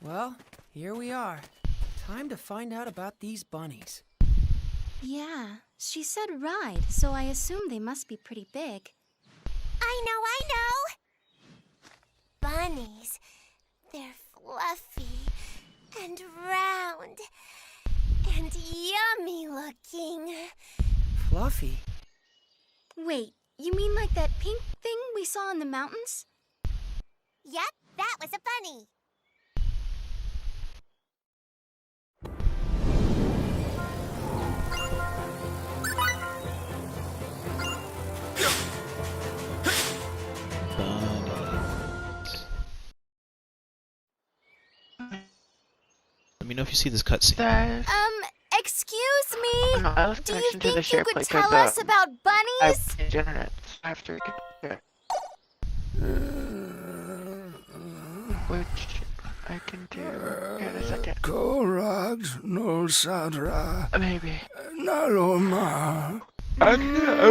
Well, here we are. Time to find out about these bunnies. Yeah, she said ride, so I assume they must be pretty big. I know! Bunnies. They're fluffy and round and yummy looking. Fluffy? Wait, you mean like that pink thing we saw in the mountains? Yep, that was a bunny. Let me know if you see this cutscene. Excuse me? Do you think you could because, tell us about I bunnies? have internet. I have to get which I can do in a second. Korag no Sadra Maybe. Naloma. I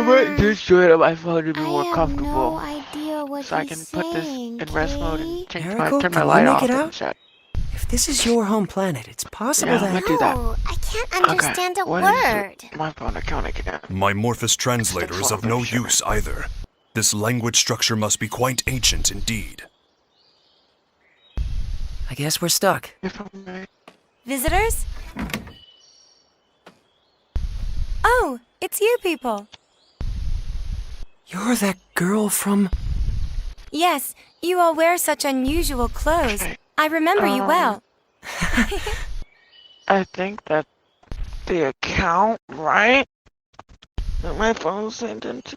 might just do it on my phone to be more I have comfortable. no idea what So I he's can put this saying, in rest mode and Kay. turn Erico, my can light you make off it and out? shut. If this is your home planet, it's possible Yeah, that... let me do that. No, I can't understand a What is word. it? My phone account again. My Morphous translator is of no use either. This language structure must be quite ancient indeed. I guess we're stuck. If I'm right. Visitors? Oh, it's you people. You're that girl from... Yes, you all wear such unusual clothes. I remember you well. I think that's the account, right? That my phone sent into.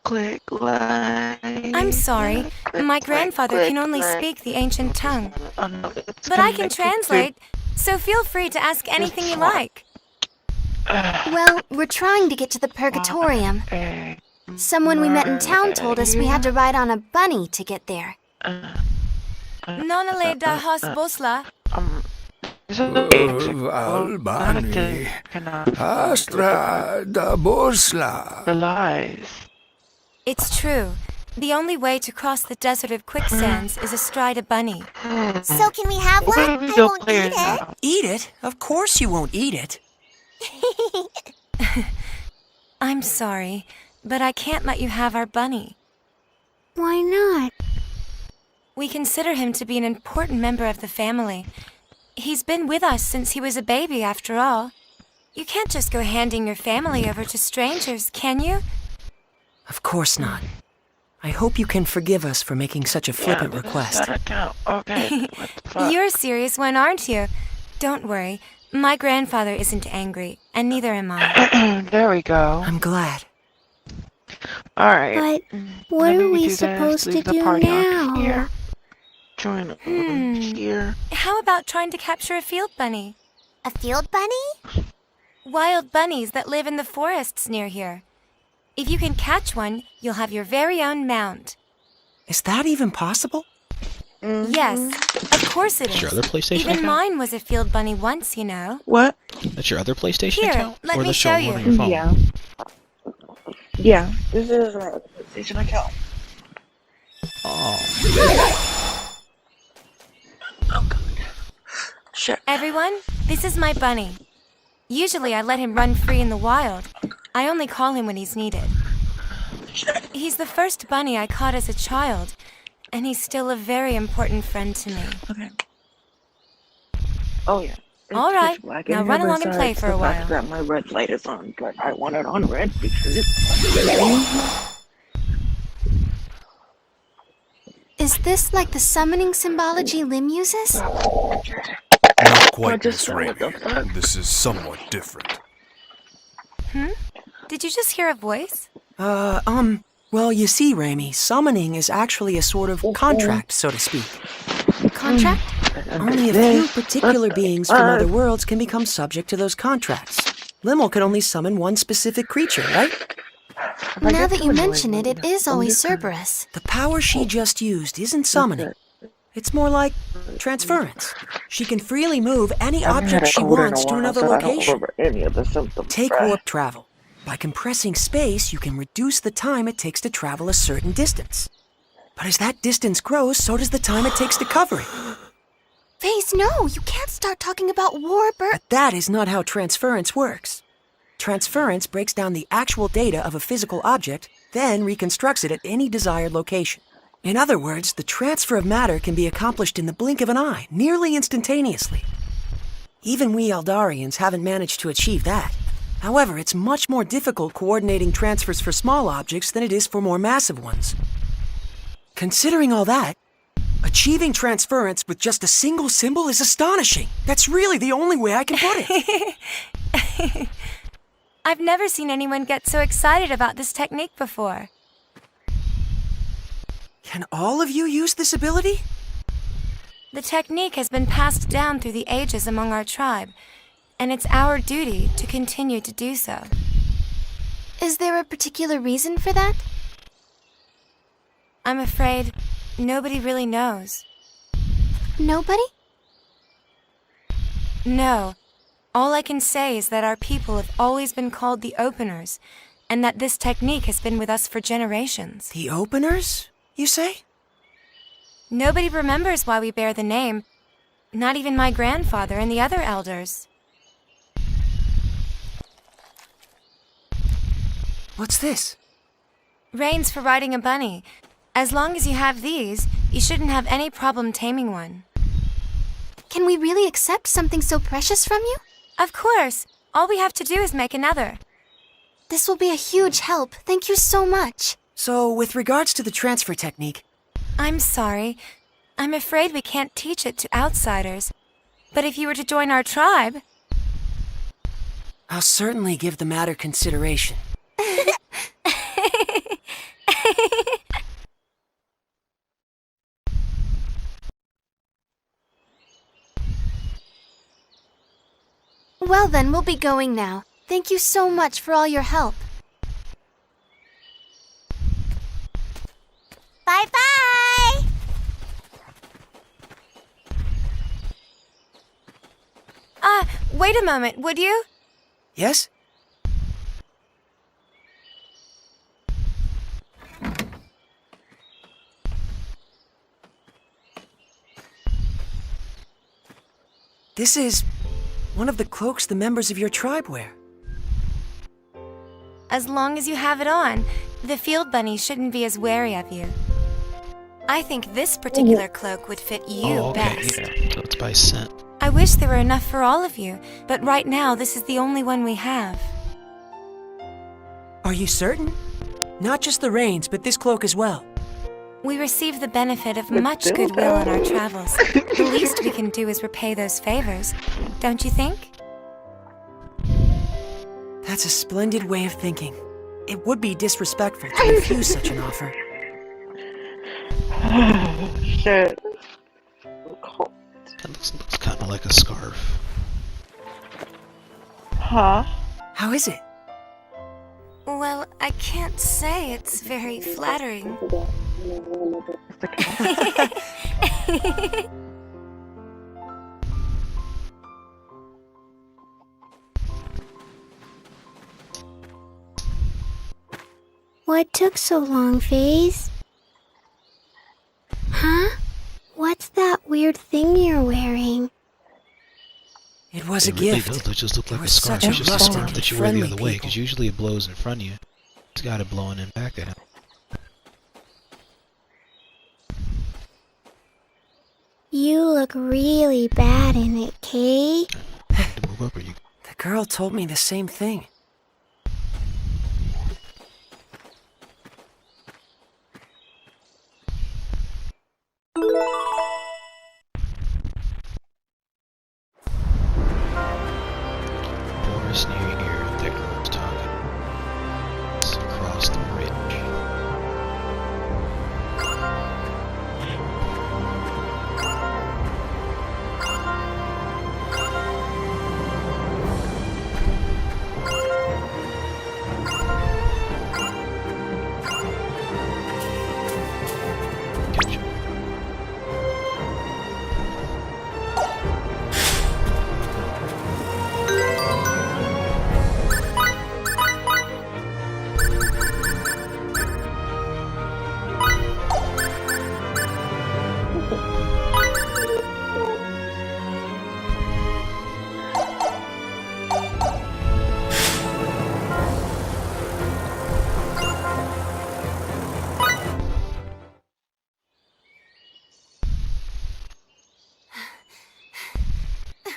Click like. I'm sorry, my grandfather can only speak the ancient tongue. But I can translate, so feel free to ask anything you like. Well, we're trying to get to the Purgatorium. Someone we met in town told us we had to ride on a bunny to get there. Nonale da hos bosla. Albani. Astra da Bosla. The lies. It's true. The only way to cross the desert of quicksands is astride a bunny. So can we have one? I won't eat it. Eat it? Of course you won't eat it. I'm sorry, but I can't let you have our bunny. Why not? We consider him to be an important member of the family. He's been with us since he was a baby, after all. You can't just go handing your family over to strangers, can you? Of course not. I hope you can forgive us for making such a flippant request. That account. Okay. What the fuck? You're a serious one, aren't you? Don't worry. My grandfather isn't angry, and neither am I. There we go. I'm glad. Alright. But what are we supposed to do now? Here. Join here. How about trying to capture a field bunny? A field bunny? Wild bunnies that live in the forests near here. If you can catch one, you'll have your very own mount. Is that even possible? Yes, of course it That's is. your other PlayStation Even account? mine was a field bunny once, you know. What? That's your other PlayStation Here, account? let or me that's show your you. one on your phone? Yeah. Yeah, this is a PlayStation account. Oh. Oh god. Shit. Everyone, this is my bunny. Usually I let him run free in the wild. I only call him when he's needed. He's the first bunny I caught as a child, and he's still a very important friend to me. Okay. Oh yeah. It's All right, pitch black now in run here, along and play besides for a the fact while. that my red light is on, but I want it on red because it's. Is this like the summoning symbology Lim uses? Not quite, just Miss what the Reimi. fuck? This is somewhat different. Did you just hear a voice? Well, you see, Reimi, summoning is actually a sort of contract, so to speak. Contract? Only a few particular beings from other worlds can become subject to those contracts. Limmel can only summon one specific creature, right? Now that you mention it, it is always Cerberus. The power she just used isn't summoning. It's more like transference. She can freely move any object she wants to another location. Any of the symptoms. Take warp travel. By compressing space, you can reduce the time it takes to travel a certain distance. But as that distance grows, so does the time it takes to cover it. Faze, no! You can't start talking about warbird. But that is not how transference works. Transference breaks down the actual data of a physical object, then reconstructs it at any desired location. In other words, the transfer of matter can be accomplished in the blink of an eye, nearly instantaneously. Even we Eldarians haven't managed to achieve that. However, it's much more difficult coordinating transfers for small objects than it is for more massive ones. Considering all that, achieving transference with just a single symbol is astonishing. That's really the only way I can put it. I've never seen anyone get so excited about this technique before. Can all of you use this ability? The technique has been passed down through the ages among our tribe, and it's our duty to continue to do so. Is there a particular reason for that? I'm afraid nobody really knows. Nobody? No. All I can say is that our people have always been called the Openers, and that this technique has been with us for generations. The Openers, you say? Nobody remembers why we bear the name, not even my grandfather and the other elders. What's this? Reins for riding a bunny. As long as you have these, you shouldn't have any problem taming one. Can we really accept something so precious from you? Of course. All we have to do is make another. This will be a huge help. Thank you so much. So, with regards to the transfer technique... I'm sorry. I'm afraid we can't teach it to outsiders. But if you were to join our tribe... I'll certainly give the matter consideration. Well then, we'll be going now. Thank you so much for all your help. Bye-bye! Wait a moment, would you? Yes? This is one of the cloaks the members of your tribe wear. As long as you have it on, the field bunny shouldn't be as wary of you. I think this particular cloak would fit you best. Yeah. So it's by scent. I wish there were enough for all of you, but right now this is the only one we have. Are you certain? Not just the reins, but this cloak as well. We receive the benefit of much goodwill on our travels. The least we can do is repay those favors, don't you think? That's a splendid way of thinking. It would be disrespectful to refuse such an offer. Shit. That looks kind of like a scarf. Huh? How is it? Well, I can't say it's very flattering. What took so long, Faze? Huh? What's that weird thing you're wearing? It was a It really gift. does just look There like a was scarf. such a It's just a rustic scarf and that you wear the friendly other way, people. because usually it blows in front of you. It's got it blowing in back at him. You look really bad in it, Kay. To move up, or you The girl told me the same thing. forest near here that girl was talking. It's across the bridge.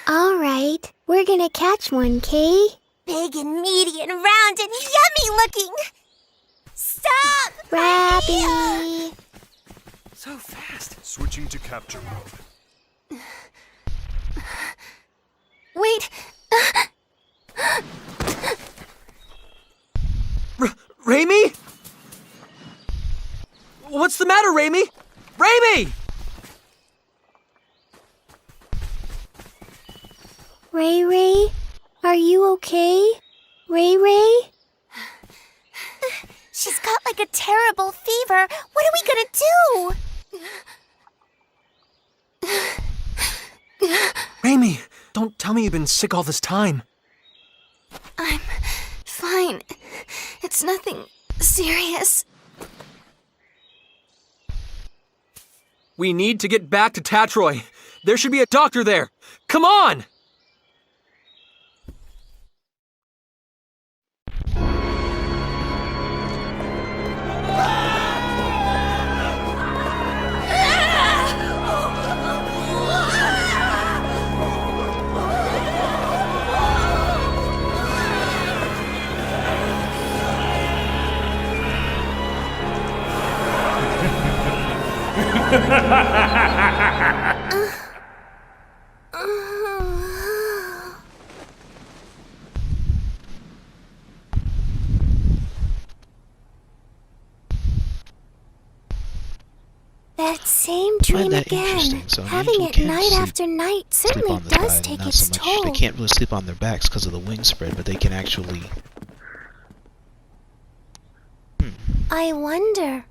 All right, we're gonna catch one, Kay. Big and meaty and round and yummy looking. Stop! Rappy. So fast. Switching to capture mode. Wait. Reimi? What's the matter, Reimi? Reimi! Ray Ray, are you okay? Ray Ray? She's got like a terrible fever. What are we gonna do? Reimi, don't tell me you've been sick all this time. I'm fine. It's nothing serious. We need to get back to Tatroy. There should be a doctor there. Come on! That same dream that again. interesting. So Having you it can night sleep- after night Sleep certainly on the does side, take not its so much. toll. They can't really sleep on their backs because of the wing spread, but they can actually. I wonder,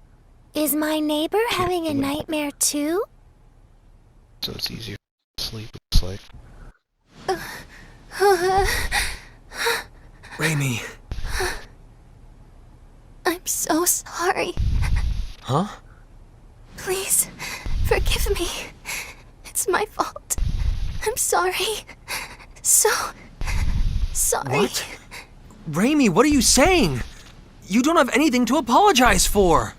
is my neighbor having a nightmare too? So it's easier to sleep. It's like. Reimi. I'm so sorry. Huh? Please, forgive me. It's my fault. I'm sorry. So sorry. What? Reimi, what are you saying? You don't have anything to apologize for.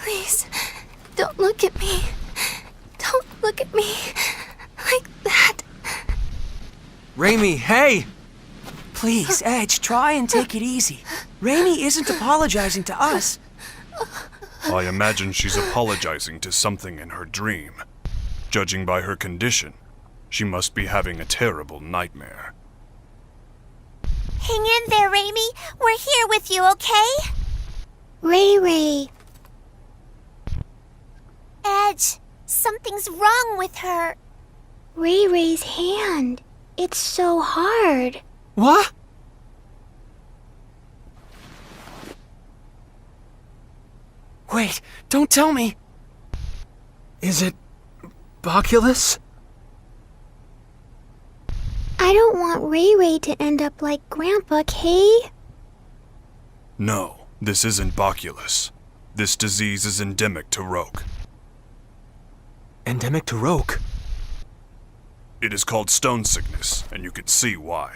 Please, don't look at me. Don't look at me like that. Reimi, hey! Please, Edge, try and take it easy. Reimi isn't apologizing to us. I imagine she's apologizing to something in her dream. Judging by her condition, she must be having a terrible nightmare. Hang in there, Reimi. We're here with you, okay? Ray Ray. Edge, something's wrong with her. Ray Ray's hand. It's so hard. What? Wait, don't tell me. Is it Boculus? I don't want Ray Ray to end up like Grandpa, Kay. No, this isn't Boculus. This disease is endemic to Roak. Endemic to Roak. It is called stone sickness, and you can see why.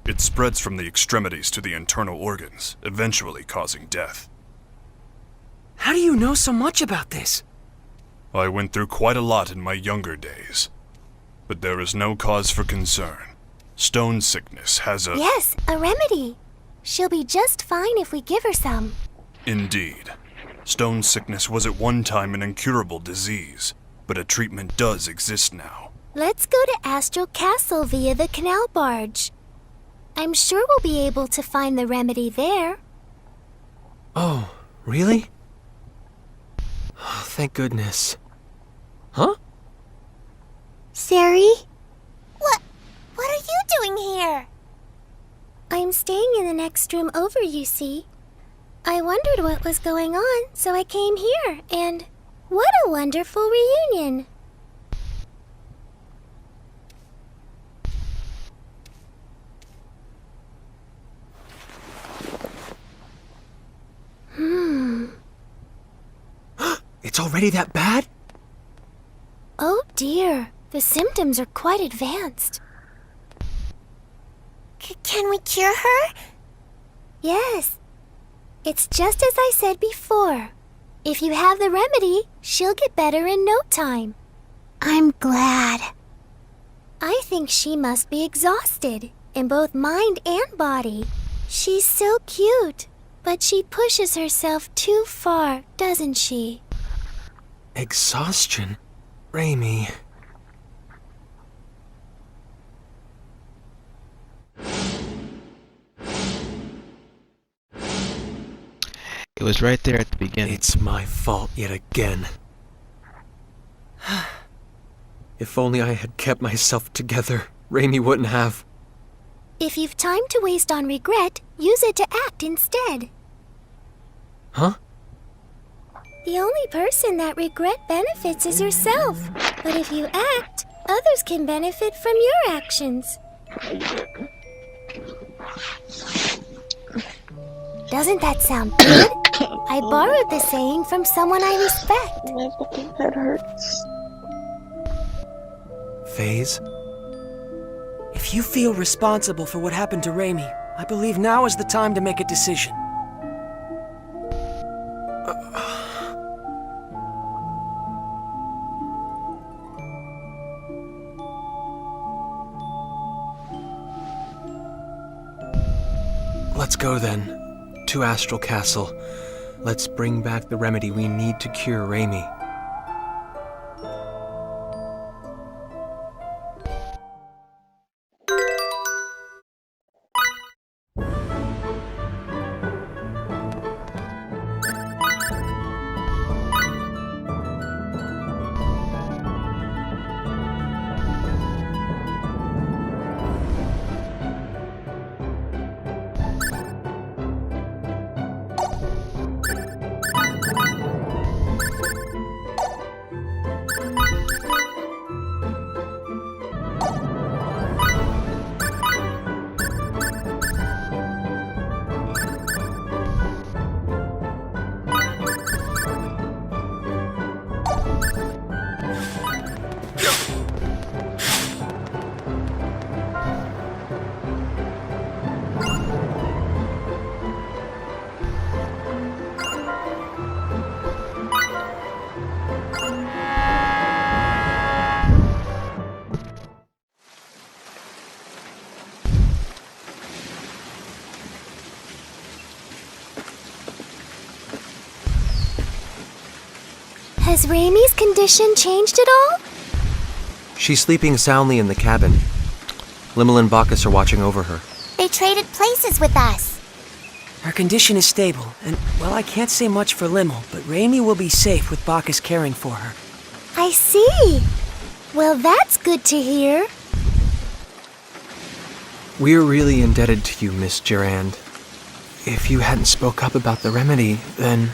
It spreads from the extremities to the internal organs, eventually causing death. How do you know so much about this? I went through quite a lot in my younger days. But there is no cause for concern. Stone sickness has a... Yes, a remedy. She'll be just fine if we give her some. Indeed. Stone sickness was at one time an incurable disease, but a treatment does exist now. Let's go to Astral Castle via the canal barge. I'm sure we'll be able to find the remedy there. Oh, really? Oh, thank goodness. Huh? Sari? What are you doing here? I'm staying in the next room over, you see. I wondered what was going on, so I came here, and what a wonderful reunion. It's already that bad? Oh dear, the symptoms are quite advanced. Can we cure her? Yes. It's just as I said before. If you have the remedy, she'll get better in no time. I'm glad. I think she must be exhausted, in both mind and body. She's so cute, but she pushes herself too far, doesn't she? Exhaustion? Reimi. It was right there at the beginning. It's my fault yet again. If only I had kept myself together, Reimi wouldn't have. If you've time to waste on regret, use it to act instead. Huh? The only person that regret benefits is yourself. But if you act, others can benefit from your actions. Doesn't that sound good? I borrowed the saying from someone I respect. My fucking head hurts. Phase? If you feel responsible for what happened to Reimi, I believe now is the time to make a decision. Let's go then. To Astral Castle. Let's bring back the remedy we need to cure Reimi. Has Reimi's condition changed at all? She's sleeping soundly in the cabin. Limmel and Bacchus are watching over her. They traded places with us. Her condition is stable, and, well, I can't say much for Limmel, but Reimi will be safe with Bacchus caring for her. I see. Well, that's good to hear. We're really indebted to you, Miss Durand. If you hadn't spoke up about the remedy, then...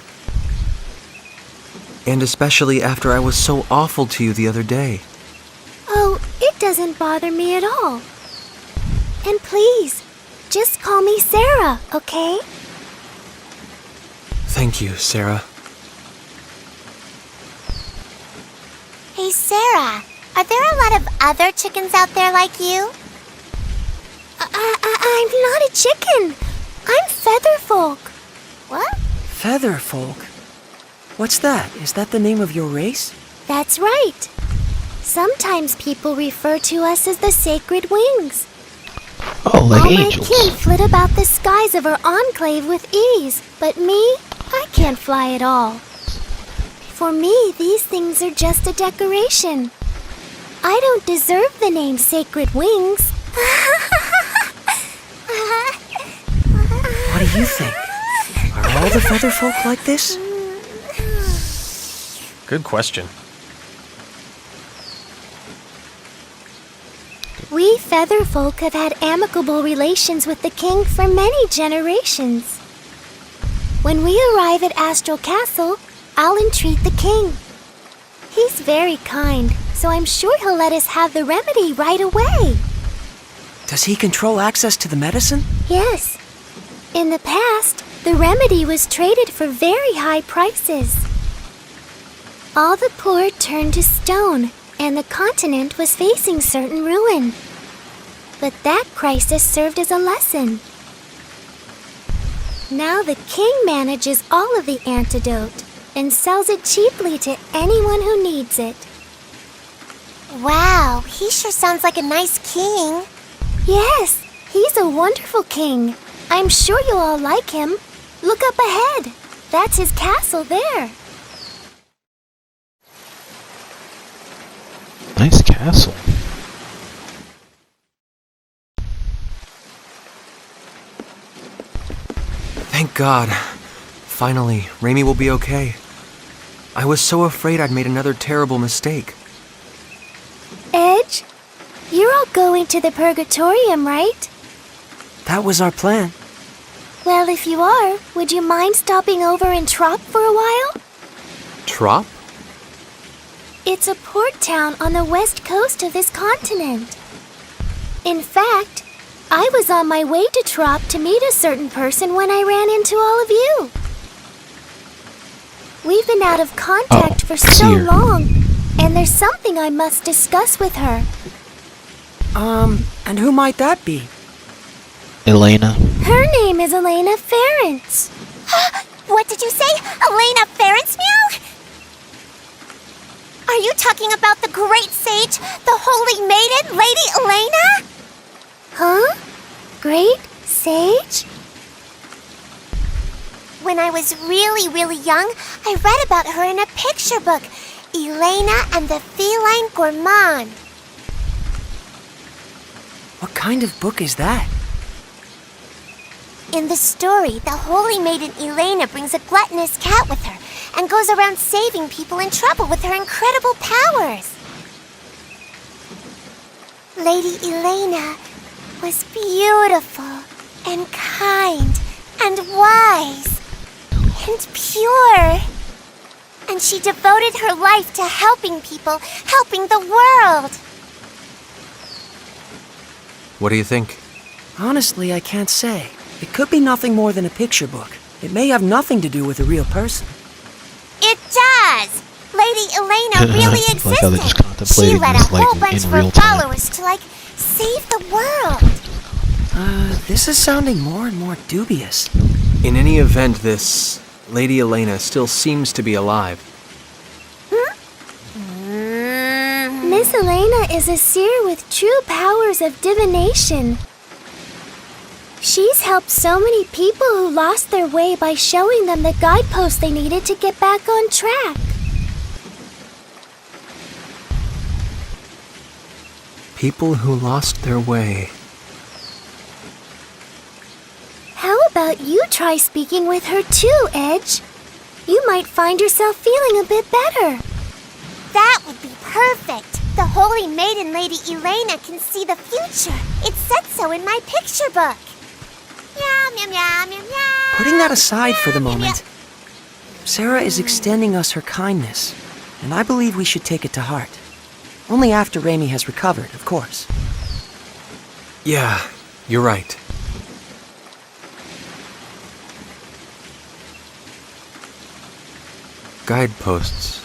And especially after I was so awful to you the other day. Oh, it doesn't bother me at all. And please, just call me Sarah, okay? Thank you, Sarah. Hey, Sarah, are there a lot of other chickens out there like you? I'm not a chicken. I'm Featherfolk. What? Featherfolk? What's that? Is that the name of your race? That's right. Sometimes people refer to us as the Sacred Wings. Oh, like All angels. my kin flit about the skies of our enclave with ease, but me, I can't fly at all. For me, these things are just a decoration. I don't deserve the name Sacred Wings. What do you think? Are all the Featherfolk like this? Good question. We Featherfolk have had amicable relations with the king for many generations. When we arrive at Astral Castle, I'll entreat the king. He's very kind, so I'm sure he'll let us have the remedy right away. Does he control access to the medicine? Yes. In the past, the remedy was traded for very high prices. All the poor turned to stone, and the continent was facing certain ruin. But that crisis served as a lesson. Now the king manages all of the antidote and sells it cheaply to anyone who needs it. Wow, he sure sounds like a nice king. Yes, he's a wonderful king. I'm sure you'll all like him. Look up ahead. That's his castle there. Nice castle. Thank God. Finally, Reimi will be okay. I was so afraid I'd made another terrible mistake. Edge, you're all going to the Purgatorium, right? That was our plan. Well, if you are, would you mind stopping over in Trop for a while? Trop? It's a port town on the west coast of this continent. In fact, I was on my way to Trop to meet a certain person when I ran into all of you. We've been out of contact for so long, and there's something I must discuss with her. And who might that be? Elayna. Her name is Elayna Ferrence. What did you say? Elayna Ferrence, meow? Are you talking about the great sage, the holy maiden, Lady Elayna? Huh? Great Sage? When I was really young, I read about her in a picture book, Elayna and the Feline Gourmand. What kind of book is that? In the story, the holy maiden Elayna brings a gluttonous cat with her and goes around saving people in trouble with her incredible powers. Lady Elayna was beautiful and kind and wise and pure. And she devoted her life to helping people, helping the world. What do you think? Honestly, I can't say. It could be nothing more than a picture book. It may have nothing to do with a real person. It does! Lady Elayna really existed. Like how they're just contemplating She led this, a whole like, bunch in of her real time. followers to, save the world. This is sounding more and more dubious. In any event, this Lady Elayna still seems to be alive. Miss Elayna is a seer with true powers of divination. She's helped so many people who lost their way by showing them the guideposts they needed to get back on track. People who lost their way. How about you try speaking with her too, Edge? You might find yourself feeling a bit better. That would be perfect. The holy maiden Lady Elayna can see the future. It said so in my picture book. Meow, meow, meow, meow, meow. Putting that aside for the Meow, meow, moment, Sarah is extending us her kindness, and I believe we should take it to heart. Only after Reimi has recovered, of course. Yeah, you're right. Guideposts.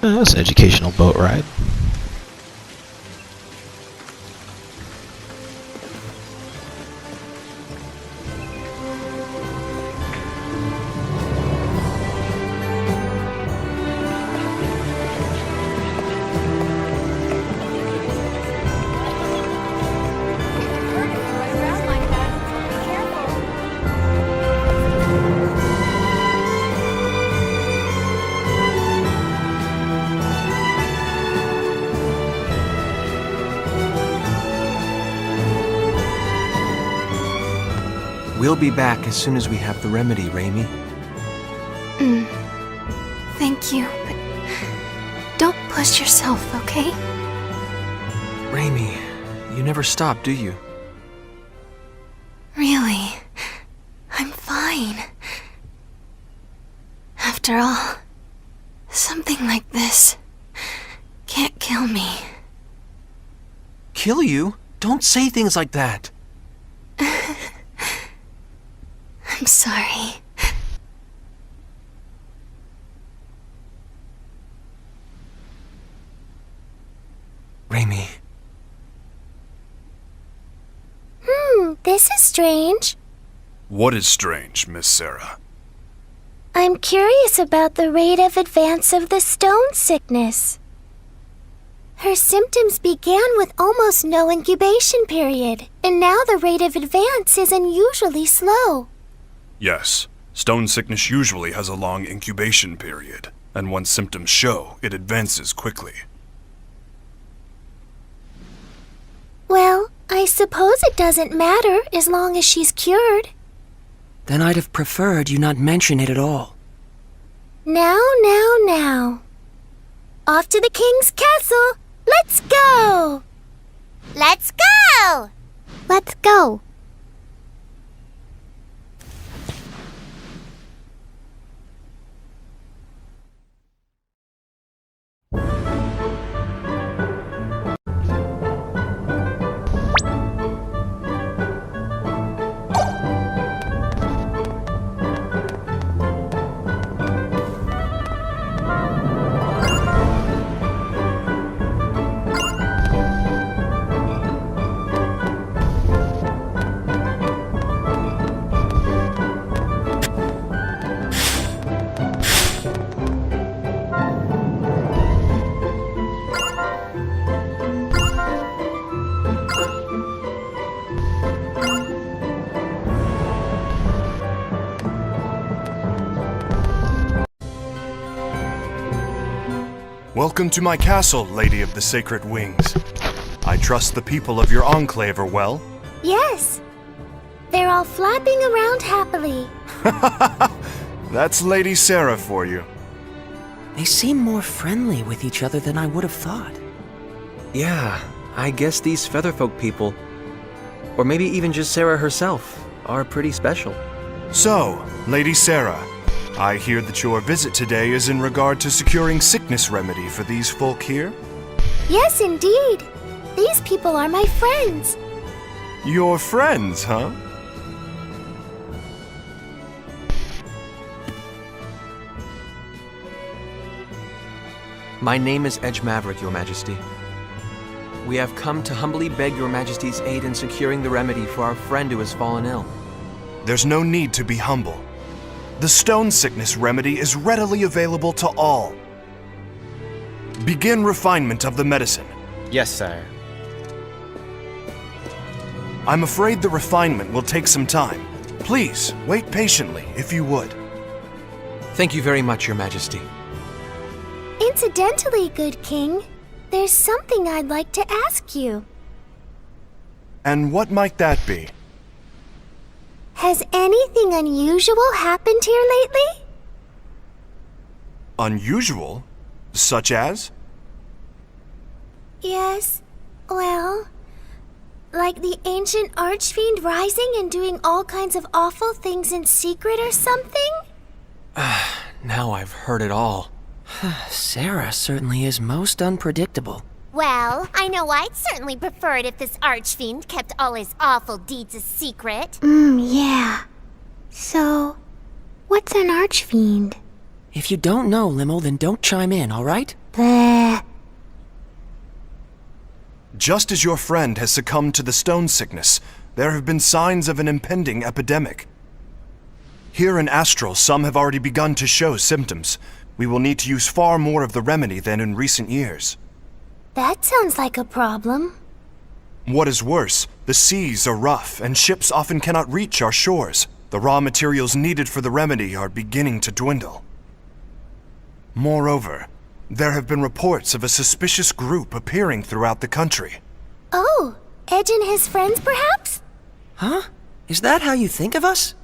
That's an educational boat ride. We'll be back as soon as we have the remedy, Reimi. Thank you, but don't push yourself, okay? Reimi, you never stop, do you? Really, I'm fine. After all, something like this can't kill me. Kill you? Don't say things like that. I'm sorry. Reimi. This is strange. What is strange, Miss Sarah? I'm curious about the rate of advance of the stone sickness. Her symptoms began with almost no incubation period, and now the rate of advance is unusually slow. Yes, stone sickness usually has a long incubation period, and once symptoms show, it advances quickly. Well, I suppose it doesn't matter as long as she's cured. Then I'd have preferred you not mention it at all. Now. Off to the king's castle! Let's go! Let's go! Let's go. Welcome to my castle, Lady of the Sacred Wings. I trust the people of your enclave are well. Yes. They're all flapping around happily. That's Lady Sarah for you. They seem more friendly with each other than I would have thought. Yeah, I guess these Featherfolk people, or maybe even just Sarah herself, are pretty special. So, Lady Sarah, I hear that your visit today is in regard to securing sickness remedy for these folk here? Yes, indeed. These people are my friends. Your friends, huh? My name is Edge Maverick, Your Majesty. We have come to humbly beg Your Majesty's aid in securing the remedy for our friend who has fallen ill. There's no need to be humble. The stone sickness remedy is readily available to all. Begin refinement of the medicine. Yes, sire. I'm afraid the refinement will take some time. Please, wait patiently, if you would. Thank you very much, Your Majesty. Incidentally, good king, there's something I'd like to ask you. And what might that be? Has anything unusual happened here lately? Unusual? Such as? Yes, well, like the ancient archfiend rising and doing all kinds of awful things in secret or something? Now I've heard it all. Sarah certainly is most unpredictable. Well, I know I'd certainly prefer it if this archfiend kept all his awful deeds a secret. Yeah. So, what's an archfiend? If you don't know, Limo, then don't chime in, all right? Bleh. Just as your friend has succumbed to the stone sickness, there have been signs of an impending epidemic. Here in Astral, some have already begun to show symptoms. We will need to use far more of the remedy than in recent years. That sounds like a problem. What is worse, the seas are rough and ships often cannot reach our shores. The raw materials needed for the remedy are beginning to dwindle. Moreover, there have been reports of a suspicious group appearing throughout the country. Oh, Edge and his friends, perhaps? Huh? Is that how you think of us?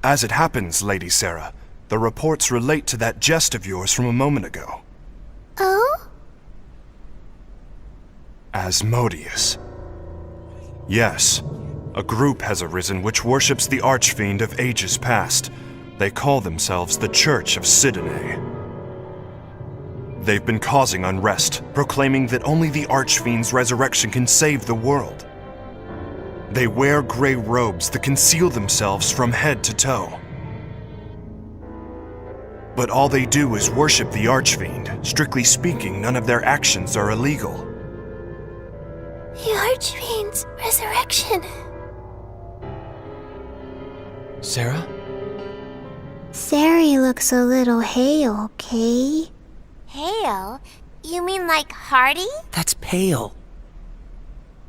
As it happens, Lady Sarah, the reports relate to that jest of yours from a moment ago. Oh? Asmodeus. Yes, a group has arisen which worships the Archfiend of ages past. They call themselves the Church of Sidene. They've been causing unrest, proclaiming that only the Archfiend's resurrection can save the world. They wear gray robes that conceal themselves from head to toe. But all they do is worship the Archfiend. Strictly speaking, none of their actions are illegal. The Archfiend's resurrection. Sarah? Sari looks a little hale, Kay. Hale? You mean like hearty? That's pale.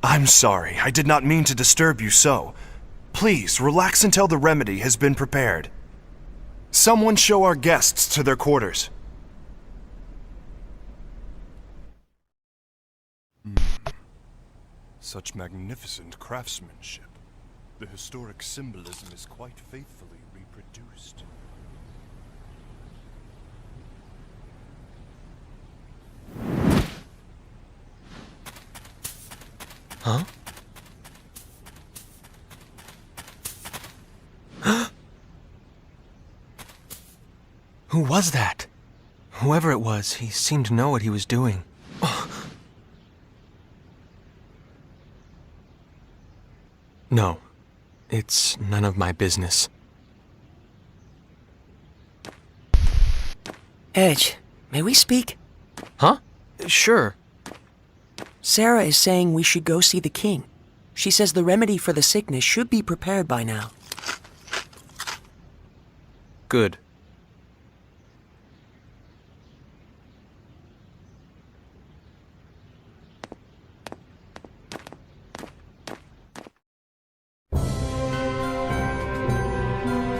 I'm sorry, I did not mean to disturb you so. Please, relax until the remedy has been prepared. Someone show our guests to their quarters. Such magnificent craftsmanship. The historic symbolism is quite faithfully reproduced. Huh? Who was that? Whoever it was, he seemed to know what he was doing. No, it's none of my business. Edge, may we speak? Huh? Sure. Sarah is saying we should go see the king. She says the remedy for the sickness should be prepared by now. Good.